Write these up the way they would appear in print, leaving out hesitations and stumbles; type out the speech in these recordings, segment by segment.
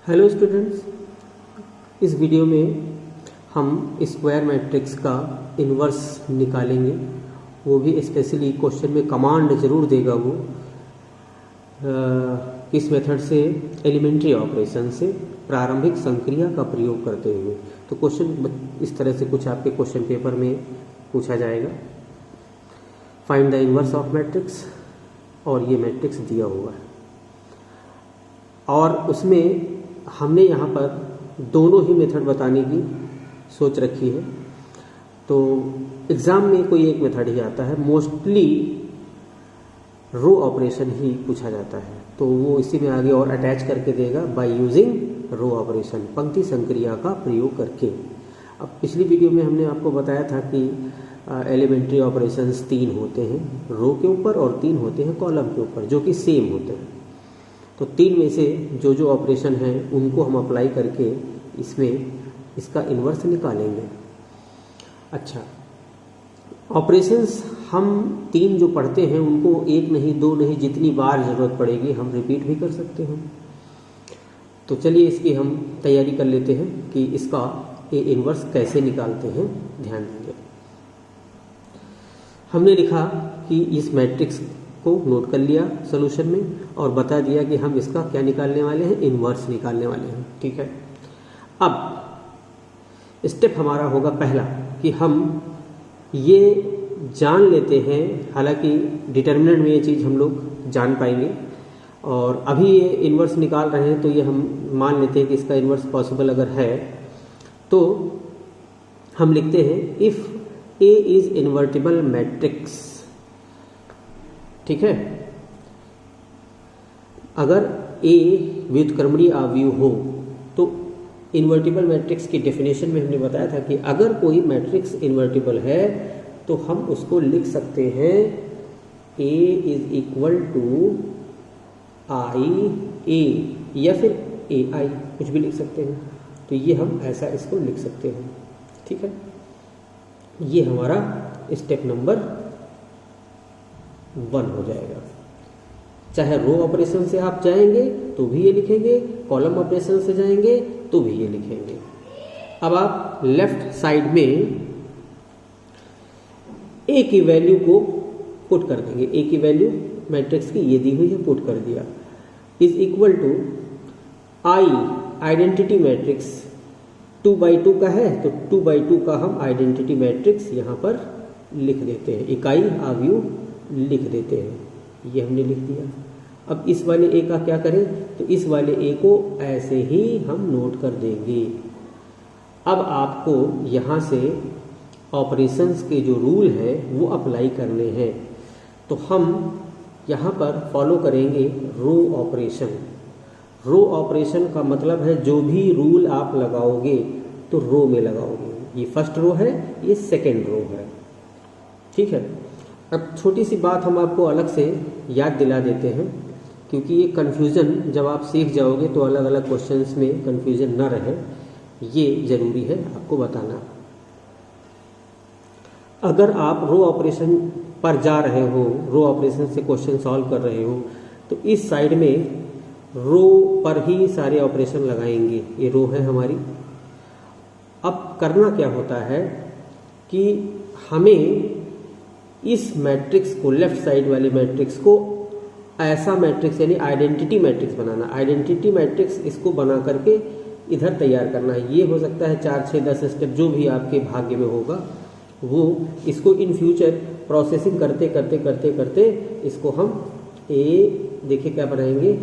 Hello students, इस video में हम स्क्वायर मैट्रिक्स का इन्वर्स निकालेंगे। वो भी स्पेशली क्वेश्चन में कमांड ज़रूर देगा वो किस मेथड से, एलिमेंट्री ऑपरेशन से, प्रारंभिक संक्रिया का प्रयोग करते हुए। तो क्वेश्चन इस तरह से कुछ आपके क्वेश्चन पेपर में पूछा जाएगा। Find the inverse of matrix, और ये मैट्रिक्स दिया हुआ है और उसमें हमने यहाँ पर दोनों ही मेथड बताने की सोच रखी है। तो एग्ज़ाम में कोई एक मेथड ही आता है, मोस्टली रो ऑपरेशन ही पूछा जाता है, तो वो इसी में आगे और अटैच करके देगा बाय यूजिंग रो ऑपरेशन, पंक्ति संक्रिया का प्रयोग करके। अब पिछली वीडियो में हमने आपको बताया था कि एलिमेंट्री ऑपरेशंस 3 होते हैं रो के ऊपर और 3 होते हैं कॉलम के ऊपर, जो कि सेम होते हैं। तो 3 में से जो जो ऑपरेशन हैं उनको हम अप्लाई करके इसमें इसका इन्वर्स निकालेंगे। अच्छा, ऑपरेशंस हम 3 जो पढ़ते हैं उनको 1 नहीं 2 नहीं, जितनी बार ज़रूरत पड़ेगी हम रिपीट भी कर सकते हैं। तो चलिए इसकी हम तैयारी कर लेते हैं कि इसका ए इन्वर्स कैसे निकालते हैं। ध्यान देंगे, हमने लिखा कि इस मैट्रिक्स को नोट कर लिया सॉल्यूशन में और बता दिया कि हम इसका क्या निकालने वाले हैं, इन्वर्स निकालने वाले हैं। ठीक है, अब स्टेप हमारा होगा पहला कि हम ये जान लेते हैं, हालांकि डिटर्मिनेंट में ये चीज़ हम लोग जान पाएंगे और अभी ये इन्वर्स निकाल रहे हैं तो ये हम मान लेते हैं कि इसका इन्वर्स पॉसिबल अगर है तो हम लिखते हैं if A is invertible matrix. ठीक है, अगर ए व्युत्क्रमणीय अवयव हो तो इन्वर्टिबल मैट्रिक्स की डेफिनेशन में हमने बताया था कि अगर कोई मैट्रिक्स इन्वर्टिबल है तो हम उसको लिख सकते हैं ए इज इक्वल टू आई ए, या फिर ए आई, कुछ भी लिख सकते हैं। तो ये हम ऐसा इसको लिख सकते हैं। ठीक है, ये हमारा स्टेप नंबर 1 हो जाएगा। चाहे रो ऑपरेशन से आप जाएंगे तो भी ये लिखेंगे, कॉलम ऑपरेशन से जाएंगे तो भी ये लिखेंगे। अब आप लेफ्ट साइड में ए की वैल्यू को पुट कर देंगे। ए की वैल्यू मैट्रिक्स की ये दी हुई है, पुट कर दिया, is equal to I, identity matrix 2/2 का है तो 2/2 का हम आइडेंटिटी मैट्रिक्स यहाँ पर लिख देते हैं, इकाई अवयव लिख देते हैं। ये हमने लिख दिया। अब इस वाले ए का क्या करें, तो इस वाले ए को ऐसे ही हम नोट कर देंगे। अब आपको यहाँ से ऑपरेशंस के जो रूल है वो अप्लाई करने हैं, तो हम यहाँ पर फॉलो करेंगे रो ऑपरेशन। रो ऑपरेशन का मतलब है जो भी रूल आप लगाओगे तो रो में लगाओगे। ये फर्स्ट रो है, ये सेकेंड रो है। ठीक है, अब छोटी सी बात हम आपको अलग से याद दिला देते हैं, क्योंकि ये कन्फ्यूज़न जब आप सीख जाओगे तो अलग अलग क्वेश्चंस में कन्फ्यूज़न न रहे, ये ज़रूरी है आपको बताना। अगर आप रो ऑपरेशन पर जा रहे हो, रो ऑपरेशन से क्वेश्चन सॉल्व कर रहे हो, तो इस साइड में रो पर ही सारे ऑपरेशन लगाएंगे। ये रो है हमारी। अब करना क्या होता है कि हमें इस मैट्रिक्स को, लेफ्ट साइड वाले मैट्रिक्स को ऐसा मैट्रिक्स यानी आइडेंटिटी मैट्रिक्स बनाना। आइडेंटिटी मैट्रिक्स इसको बना करके इधर तैयार करना है। ये हो सकता है 4, 6, 10 स्टेप, जो भी आपके भाग्य में होगा वो इसको इन फ्यूचर प्रोसेसिंग करते करते करते करते इसको हम देखिए क्या बनाएंगे,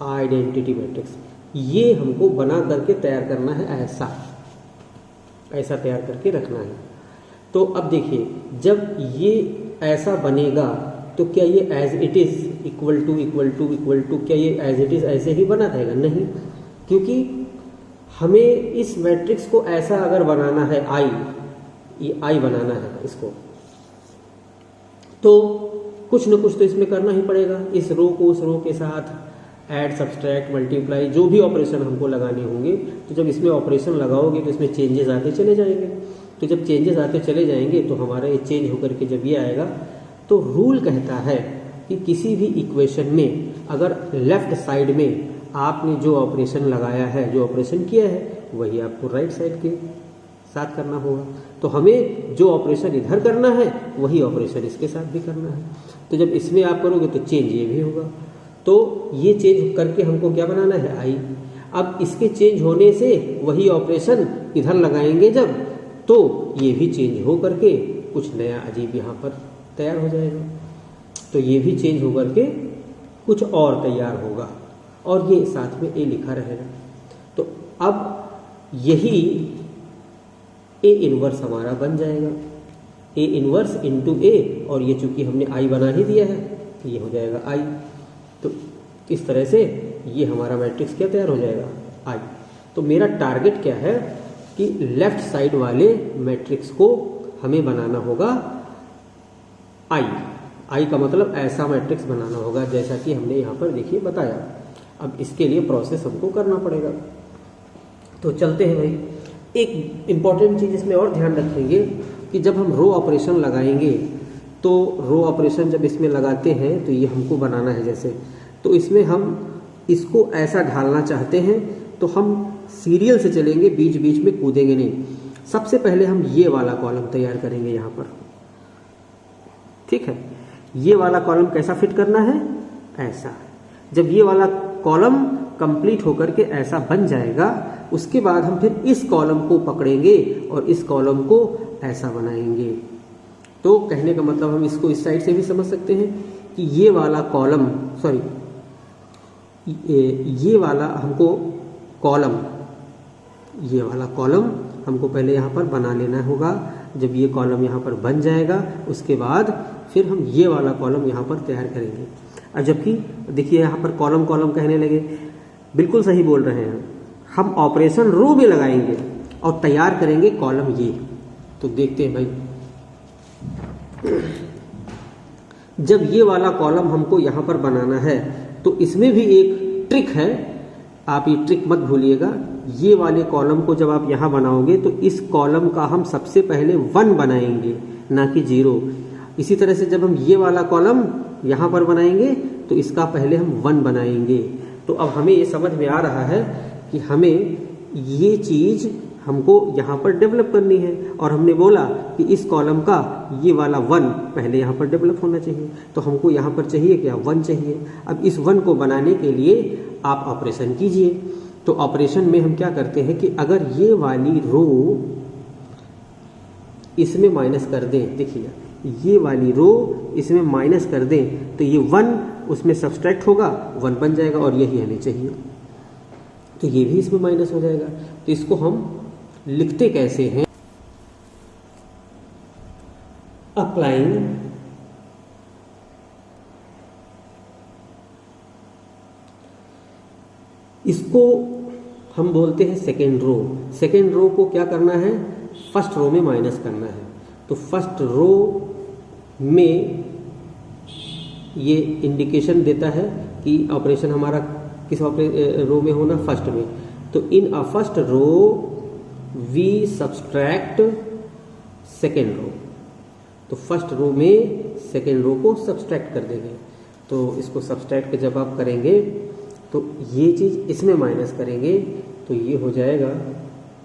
आइडेंटिटी मैट्रिक्स। ये हमको बना करके तैयार करना है, ऐसा तैयार करके रखना है। तो अब देखिए, जब ये ऐसा बनेगा तो क्या ये as it is equal to क्या ये एज इट इज ऐसे ही बना रहेगा? नहीं, क्योंकि हमें इस मैट्रिक्स को ऐसा अगर बनाना है, ये आई बनाना है इसको, तो कुछ न कुछ तो इसमें करना ही पड़ेगा। इस रो को उस रो के साथ ऐड, सब्सट्रैक्ट, मल्टीप्लाई, जो भी ऑपरेशन हमको लगाने होंगे, तो जब इसमें ऑपरेशन लगाओगे तो इसमें चेंजेस आते चले जाएंगे। तो जब चेंजेस आते चले जाएंगे तो हमारा ये चेंज होकर के जब ये आएगा, तो रूल कहता है कि किसी भी इक्वेशन में अगर लेफ्ट साइड में आपने जो ऑपरेशन लगाया है, जो ऑपरेशन किया है, वही आपको राइट साइड के साथ करना होगा। तो हमें जो ऑपरेशन इधर करना है वही ऑपरेशन इसके साथ भी करना है। तो जब इसमें आप करोगे तो चेंज ये भी होगा। तो ये चेंज करके हमको क्या बनाना है, आई। अब इसके चेंज होने से वही ऑपरेशन इधर लगाएंगे जब, तो ये भी चेंज हो करके कुछ नया अजीब यहाँ पर तैयार हो जाएगा। तो ये भी चेंज हो करके कुछ और तैयार होगा और ये साथ में ए लिखा रहेगा। तो अब यही ए इनवर्स हमारा बन जाएगा, ए इनवर्स इंटू ए, और ये चूंकि हमने आई बना ही दिया है तो ये हो जाएगा आई। तो इस तरह से ये हमारा मैट्रिक्स क्या तैयार हो जाएगा, आई। तो मेरा टारगेट क्या है कि लेफ्ट साइड वाले मैट्रिक्स को हमें बनाना होगा आई। आई का मतलब ऐसा मैट्रिक्स बनाना होगा जैसा कि हमने यहाँ पर देखिए बताया। अब इसके लिए प्रोसेस हमको करना पड़ेगा। तो चलते हैं भाई। एक इम्पॉर्टेंट चीज़ इसमें और ध्यान रखेंगे कि जब हम रो ऑपरेशन लगाएंगे तो रो ऑपरेशन जब इसमें लगाते हैं तो ये हमको बनाना है जैसे, तो इसमें हम इसको ऐसा ढालना चाहते हैं तो हम सीरियल से चलेंगे, बीच बीच में कूदेंगे नहीं। सबसे पहले हम ये वाला कॉलम तैयार करेंगे यहाँ पर, ठीक है। ये वाला कॉलम कैसा फिट करना है, ऐसा। जब ये वाला कॉलम कंप्लीट होकर के ऐसा बन जाएगा, उसके बाद हम फिर इस कॉलम को पकड़ेंगे और इस कॉलम को ऐसा बनाएंगे। तो कहने का मतलब हम इसको इस साइड से भी समझ सकते हैं कि ये वाला कॉलम, सॉरी ये वाला हमको कॉलम, ये वाला कॉलम हमको पहले यहाँ पर बना लेना होगा। जब ये कॉलम यहाँ पर बन जाएगा उसके बाद फिर हम ये वाला कॉलम यहाँ पर तैयार करेंगे। अब जबकि देखिए यहाँ पर कॉलम कॉलम कहने लगे, बिल्कुल सही बोल रहे हैं। हम ऑपरेशन रो में लगाएंगे और तैयार करेंगे कॉलम ये। तो देखते हैं भाई, जब ये वाला कॉलम हमको यहाँ पर बनाना है तो इसमें भी एक ट्रिक है, आप ये ट्रिक मत भूलिएगा। ये वाले कॉलम को जब आप यहाँ बनाओगे तो इस कॉलम का हम सबसे पहले 1 बनाएंगे, ना कि 0। इसी तरह से जब हम ये वाला कॉलम यहाँ पर बनाएंगे तो इसका पहले हम 1 बनाएंगे। तो अब हमें ये समझ में आ रहा है कि हमें ये चीज़ हमको यहाँ पर डेवलप करनी है, और हमने बोला कि इस कॉलम का ये वाला 1 पहले यहाँ पर डेवलप होना चाहिए। तो हमको यहाँ पर चाहिए क्या, 1 चाहिए। अब इस 1 को बनाने के लिए आप ऑपरेशन कीजिए। तो ऑपरेशन में हम क्या करते हैं कि अगर ये वाली रो इसमें माइनस कर दें, देखिए ये वाली रो इसमें माइनस कर दें तो ये 1 उसमें सब्सट्रैक्ट होगा, 1 बन जाएगा, और यही हमें चाहिए। तो ये भी इसमें माइनस हो जाएगा। तो इसको हम लिखते कैसे हैं, अप्लाइंग इसको हम बोलते हैं सेकेंड रो। सेकेंड रो को क्या करना है, फर्स्ट रो में माइनस करना है। तो फर्स्ट रो में ये इंडिकेशन देता है कि ऑपरेशन हमारा किस रो में होना, फर्स्ट में। तो in a first row we subtract second row. तो फर्स्ट रो में सेकेंड रो को सब्सट्रैक्ट कर देंगे। तो इसको सब्सट्रैक्ट जब आप करेंगे तो ये चीज़ इसमें माइनस करेंगे तो ये हो जाएगा,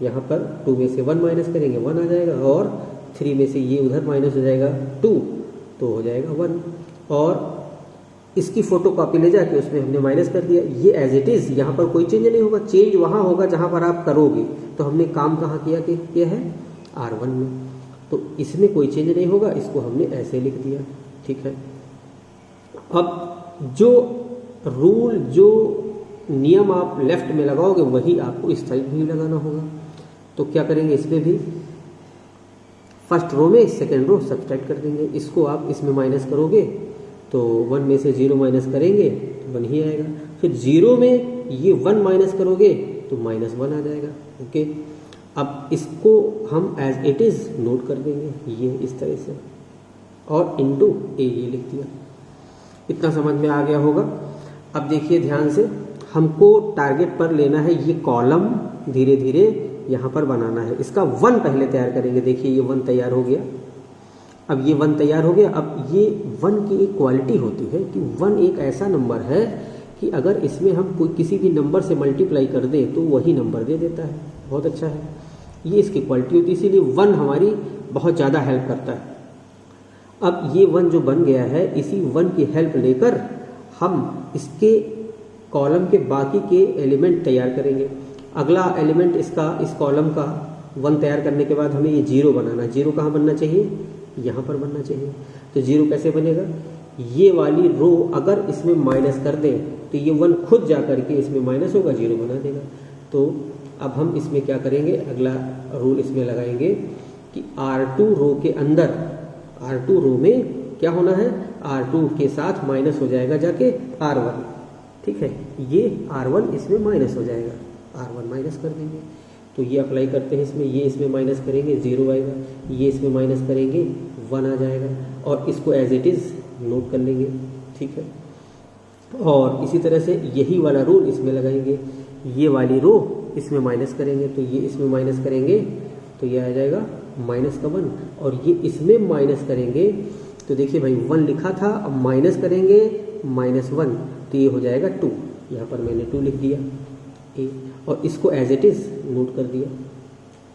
यहाँ पर 2 में से 1 माइनस करेंगे 1 आ जाएगा, और 3 में से ये उधर माइनस हो जाएगा 2 तो हो जाएगा 1। और इसकी फोटो कॉपी ले जाके उसमें हमने माइनस कर दिया। ये एज इट इज़, यहाँ पर कोई चेंज नहीं होगा। चेंज वहाँ होगा जहाँ पर आप करोगे। तो हमने काम कहाँ किया है, R1 में। तो इसमें कोई चेंज नहीं होगा, इसको हमने ऐसे लिख दिया, ठीक है। अब जो रूल, जो नियम आप लेफ्ट में लगाओगे वही आपको इस साइड भी लगाना होगा। तो क्या करेंगे, इसमें भी फर्स्ट रो में सेकेंड रो सब्ट्रैक्ट कर देंगे। इसको आप इसमें माइनस करोगे तो 1 में से 0 माइनस करेंगे तो 1 ही आएगा। फिर 0 में ये 1 माइनस करोगे तो -1 आ जाएगा, ओके। अब इसको हम एज इट इज़ नोट कर देंगे, ये इस तरह से, और इनटू ए ये लिख दिया। इतना समझ में आ गया होगा। अब देखिए ध्यान से, हमको टारगेट पर लेना है ये कॉलम, धीरे धीरे यहाँ पर बनाना है। इसका 1 पहले तैयार करेंगे। देखिए ये 1 तैयार हो गया। अब ये 1 तैयार हो गया। अब ये 1 की एक क्वालिटी होती है कि 1 एक ऐसा नंबर है कि अगर इसमें हम कोई किसी भी नंबर से मल्टीप्लाई कर दें तो वही नंबर दे देता है। बहुत अच्छा है, ये इसकी क्वालिटी होती है, इसीलिए 1 हमारी बहुत ज़्यादा हेल्प करता है। अब ये 1 जो बन गया है, इसी 1 की हेल्प लेकर हम इसके कॉलम के बाकी के एलिमेंट तैयार करेंगे। अगला एलिमेंट इसका, इस कॉलम का 1 तैयार करने के बाद हमें ये 0 बनाना। 0 कहाँ बनना चाहिए? यहाँ पर बनना चाहिए। तो 0 कैसे बनेगा? ये वाली रो अगर इसमें माइनस कर दें तो ये 1 खुद जा करके इसमें माइनस होगा, 0 बना देगा। तो अब हम इसमें क्या करेंगे, अगला रूल इसमें लगाएंगे कि R2 रो के अंदर, R2 रो में क्या होना है, R2 के साथ माइनस हो जाएगा जाके R1। ठीक है, ये R1 इसमें माइनस हो जाएगा, R1 माइनस कर देंगे। तो ये अप्लाई करते हैं इसमें, ये इसमें माइनस करेंगे 0 आएगा, ये इसमें माइनस करेंगे 1 आ जाएगा, और इसको एज इट इज़ नोट कर लेंगे। ठीक है, और इसी तरह से यही वाला रूल इसमें लगाएंगे। ये वाली रो इसमें माइनस करेंगे तो ये इसमें माइनस करेंगे तो ये आ जाएगा -1, और ये इसमें माइनस करेंगे तो देखिए भाई 1 लिखा था, अब माइनस करेंगे -1 तो ये हो जाएगा 2। यहाँ पर मैंने 2 लिख दिया ए, और इसको एज इट इज़ नोट कर दिया।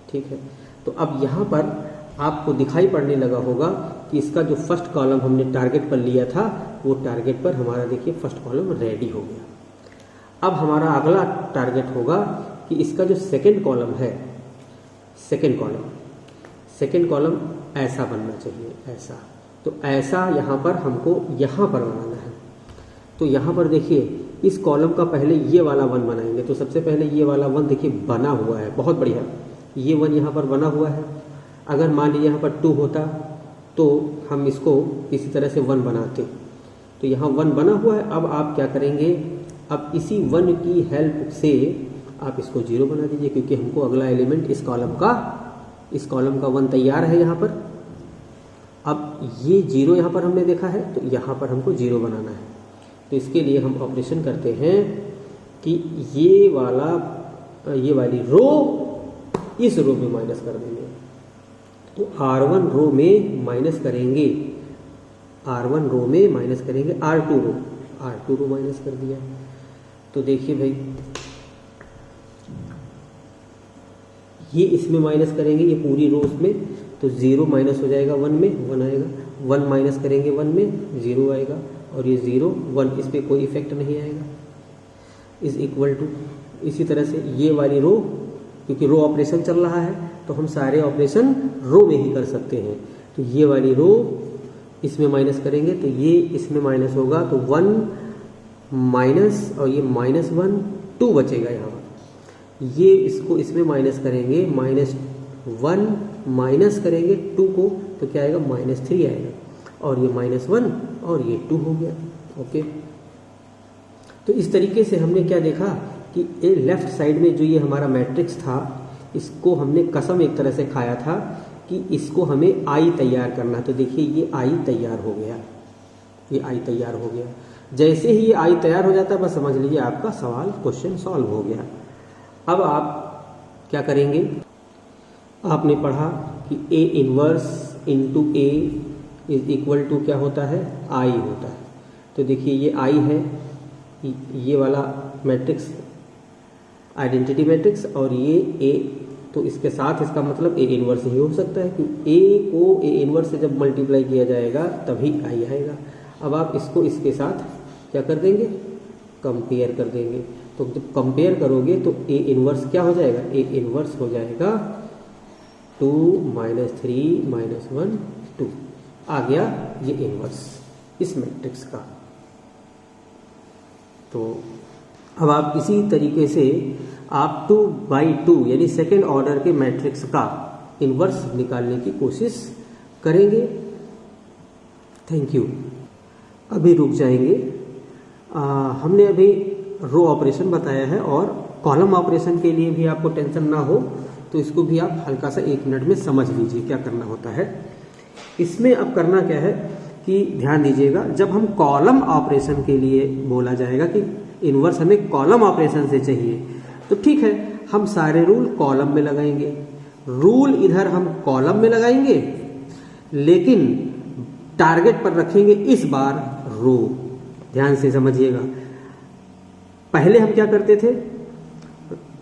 ठीक है, तो अब यहाँ पर आपको दिखाई पड़ने लगा होगा कि इसका जो फर्स्ट कॉलम हमने टारगेट पर लिया था वो टारगेट पर हमारा देखिए फर्स्ट कॉलम रेडी हो गया। अब हमारा अगला टारगेट होगा कि इसका जो सेकंड कॉलम है, सेकंड कॉलम ऐसा बनना चाहिए, ऐसा। तो ऐसा यहाँ पर हमको यहाँ पर बनाना है। तो यहाँ पर देखिए इस कॉलम का पहले ये वाला 1 बनाएंगे। तो सबसे पहले ये वाला 1 देखिए बना हुआ है, बहुत बढ़िया, ये 1 यहाँ पर बना हुआ है। अगर मान लीजिए यहाँ पर 2 होता तो हम इसको इसी तरह से 1 बनाते। तो यहाँ 1 बना हुआ है। अब आप क्या करेंगे, अब इसी 1 की हेल्प से आप इसको 0 बना दीजिए, क्योंकि हमको अगला एलिमेंट इस कॉलम का 1 तैयार है यहाँ पर। अब ये 0 यहाँ पर हमने देखा है, तो यहाँ पर हमको 0 बनाना है। तो इसके लिए हम ऑपरेशन करते हैं कि ये वाली रो इस रो में माइनस कर देंगे। तो R1 रो में माइनस करेंगे, R1 रो में माइनस करेंगे R2 रो माइनस कर दिया। तो देखिए भाई ये इसमें माइनस करेंगे, ये पूरी रो उसमें, तो 0 माइनस हो जाएगा 1 में, 1 आएगा। 1 माइनस करेंगे 1 में, 0 आएगा, और ये 0 1 इस पर कोई इफेक्ट नहीं आएगा, इज इक्वल टू। इसी तरह से ये वाली रो, क्योंकि रो ऑपरेशन चल रहा है तो हम सारे ऑपरेशन रो में ही कर सकते हैं। तो ये वाली रो इसमें माइनस करेंगे तो ये इसमें माइनस होगा, तो 1 माइनस और ये -1, 2 बचेगा यहाँ पर। ये इसको इसमें माइनस करेंगे, -1 माइनस करेंगे 2 को, तो क्या आएगा, -3 आएगा, और ये -1 और ये 2 हो गया। ओके, तो इस तरीके से हमने क्या देखा कि ये लेफ्ट साइड में जो ये हमारा मैट्रिक्स था, इसको हमने कसम एक तरह से खाया था कि इसको हमें आई तैयार करना। तो देखिए ये आई तैयार हो गया, ये आई तैयार हो गया। जैसे ही ये आई तैयार हो जाता है बस समझ लीजिए आपका सवाल, क्वेश्चन सॉल्व हो गया। अब आप क्या करेंगे, आपने पढ़ा कि A inverse into A is equal to क्या होता है, आई होता है। तो देखिए ये आई है, ये वाला मैट्रिक्स आइडेंटिटी मैट्रिक्स, और ये A, तो इसके साथ इसका मतलब A इनवर्स ही हो सकता है कि A को A इनवर्स से जब मल्टीप्लाई किया जाएगा तभी आई आएगा। अब आप इसको इसके साथ क्या कर देंगे, कंपेयर कर देंगे। तो जब कंपेयर करोगे तो A इनवर्स क्या हो जाएगा, A इनवर्स हो जाएगा 2 - 3 - 1 2, आ गया ये इनवर्स इस मैट्रिक्स का। तो अब आप इसी तरीके से आप 2/2 यानी सेकेंड ऑर्डर के मैट्रिक्स का इनवर्स निकालने की कोशिश करेंगे। Thank you. अभी रुक जाएंगे, हमने अभी रो ऑपरेशन बताया है, और कॉलम ऑपरेशन के लिए भी आपको टेंशन ना हो तो इसको भी आप हल्का सा 1 मिनट में समझ लीजिए क्या करना होता है। इसमें अब करना क्या है कि ध्यान दीजिएगा, जब हम कॉलम ऑपरेशन के लिए बोला जाएगा कि इनवर्स हमें कॉलम ऑपरेशन से चाहिए, तो ठीक है हम सारे रूल कॉलम में लगाएंगे। रूल इधर हम कॉलम में लगाएंगे, लेकिन टारगेट पर रखेंगे इस बार रो। ध्यान से समझिएगा, पहले हम क्या करते थे,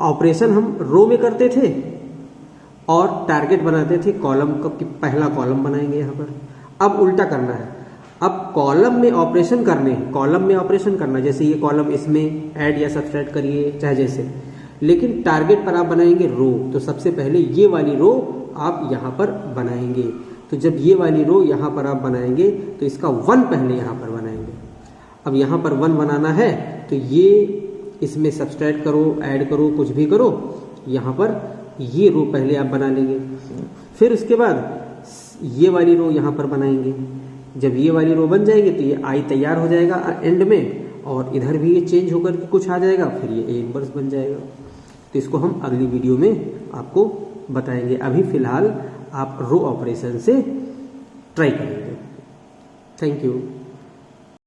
ऑपरेशन हम रो में करते थे और टारगेट बनाते थे कॉलम का, कि पहला कॉलम बनाएंगे यहाँ पर। अब उल्टा करना है, अब कॉलम में ऑपरेशन करने हैं, कॉलम में ऑपरेशन करना, जैसे ये कॉलम इसमें ऐड या सब्सट्रैक्ट करिए चाहे जैसे, लेकिन टारगेट पर आप बनाएंगे रो। तो सबसे पहले ये वाली रो आप यहाँ पर बनाएंगे। तो जब ये वाली रो यहाँ पर आप बनाएंगे तो इसका 1 पहले यहाँ पर बनाएंगे। अब यहाँ पर 1 बनाना है तो ये इसमें सब्सट्रैक्ट करो, ऐड करो, कुछ भी करो, यहाँ पर ये रो पहले आप बना लेंगे। फिर उसके बाद ये वाली रो यहाँ पर बनाएंगे। जब ये वाली रो बन जाएगी तो ये आई तैयार हो जाएगा एंड में, और इधर भी ये चेंज होकर के कुछ आ जाएगा, फिर ये ए इनवर्स बन जाएगा। तो इसको हम अगली वीडियो में आपको बताएंगे। अभी फिलहाल आप रो ऑपरेशन से ट्राई करेंगे। Thank you.